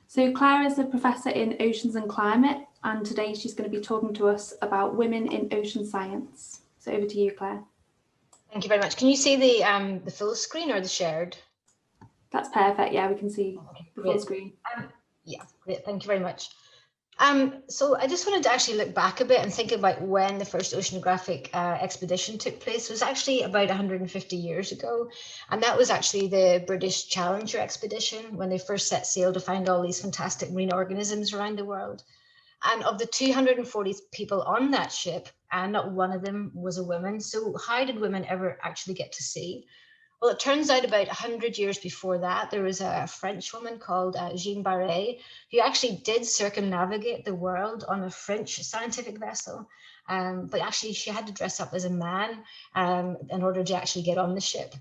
So Claire is a professor in oceans and climate, and today she's going to be talking to us about women in ocean science. So over to you, Claire. Thank you very much. Can you see the full screen or the shared? That's perfect. Yeah, we can see the full Great. screen. Yeah, great. Thank you very much. So I just wanted to actually look back a bit and think about when the first oceanographic expedition took place. It was actually about 150 years ago. And that was actually the British Challenger expedition when they first set sail to find all these fantastic marine organisms around the world. And of the 240 people on that ship, and not one of them was a woman. So how did women ever actually get to sea? Well, it turns out about 100 years before that, there was a French woman called Jeanne Barret, who actually did circumnavigate the world on a French scientific vessel. But actually, she had to dress up as a man in order to actually get on the ship.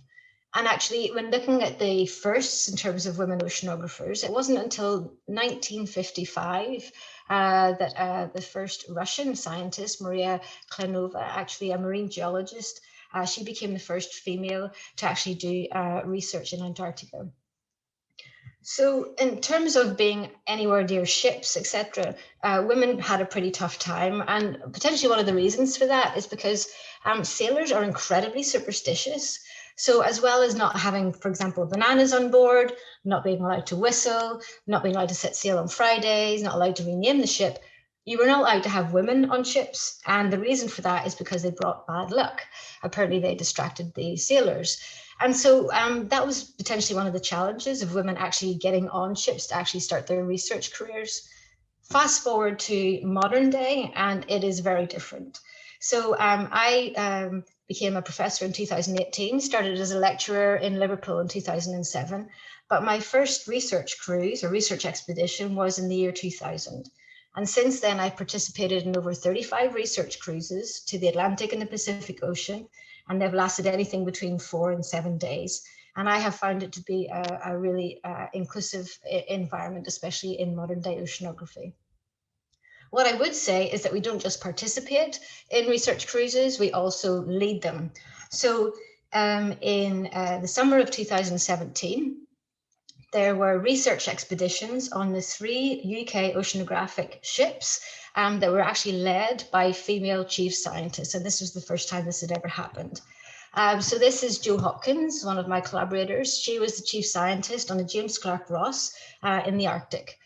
And actually, when looking at the firsts in terms of women oceanographers, it wasn't until 1955 that the first Russian scientist, Maria Klenova, actually a marine geologist, she became the first female to actually do research in Antarctica. So in terms of being anywhere near ships, etc., women had a pretty tough time. And potentially one of the reasons for that is because sailors are incredibly superstitious. So as well as not having, for example, bananas on board, not being allowed to whistle, not being allowed to set sail on Fridays, not allowed to rename the ship, you were not allowed to have women on ships. And the reason for that is because they brought bad luck. Apparently they distracted the sailors. And so that was potentially one of the challenges of women actually getting on ships to actually start their research careers. Fast forward to modern day, and it is very different. So I became a professor in 2018, started as a lecturer in Liverpool in 2007. But my first research cruise or research expedition was in the year 2000. And since then, I've participated in over 35 research cruises to the Atlantic and the Pacific Ocean, and they've lasted anything between 4 and 7 days. And I have found it to be a really inclusive environment, especially in modern day oceanography. What I would say is that we don't just participate in research cruises, we also lead them. So in the summer of 2017, there were research expeditions on the 3 UK oceanographic ships that were actually led by female chief scientists. And this was the first time this had ever happened. So this is Jo Hopkins, one of my collaborators. She was the chief scientist on the James Clark Ross in the Arctic.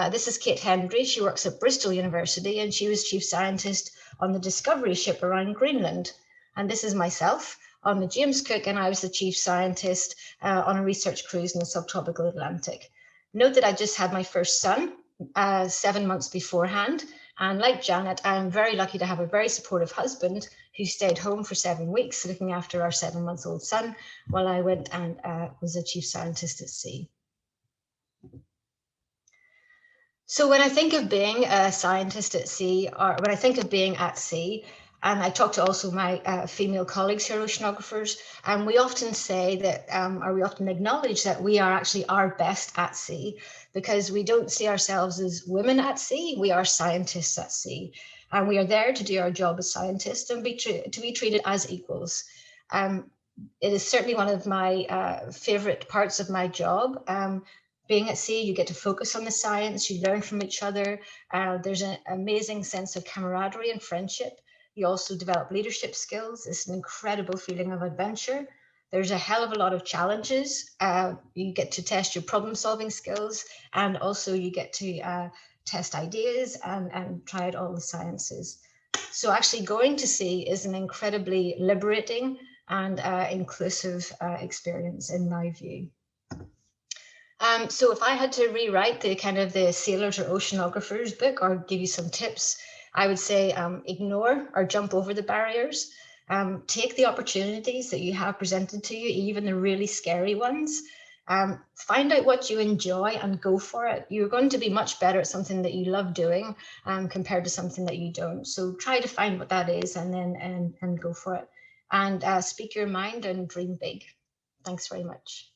This is Kate Hendry. She works at Bristol University, and she was chief scientist on the Discovery ship around Greenland. And this is myself on the James Cook, and I was the chief scientist on a research cruise in the subtropical Atlantic. Note that I just had my first son 7 months beforehand. And like Janet, I'm very lucky to have a very supportive husband who stayed home for 7 weeks looking after our 7-month-old son while I went and was a chief scientist at sea. So when I think of being a scientist at sea, or when I think of being at sea, and I talk to also my female colleagues who are oceanographers, and we often say that, or we often acknowledge that we are actually our best at sea, because we don't see ourselves as women at sea, we are scientists at sea. And we are there to do our job as scientists and to be treated as equals. It is certainly one of my favorite parts of my job. Being at sea, you get to focus on the science, you learn from each other. There's an amazing sense of camaraderie and friendship. You also develop leadership skills. It's an incredible feeling of adventure. There's a hell of a lot of challenges. You get to test your problem solving skills, and also you get to test ideas and try out all the sciences. So actually going to sea is an incredibly liberating and inclusive experience in my view. So if I had to rewrite the kind of the sailors or oceanographers book or give you some tips, I would say ignore or jump over the barriers. Take the opportunities that you have presented to you, even the really scary ones. Find out what you enjoy and go for it. You're going to be much better at something that you love doing compared to something that you don't. So try to find what that is and then and go for it. And speak your mind and dream big. Thanks very much.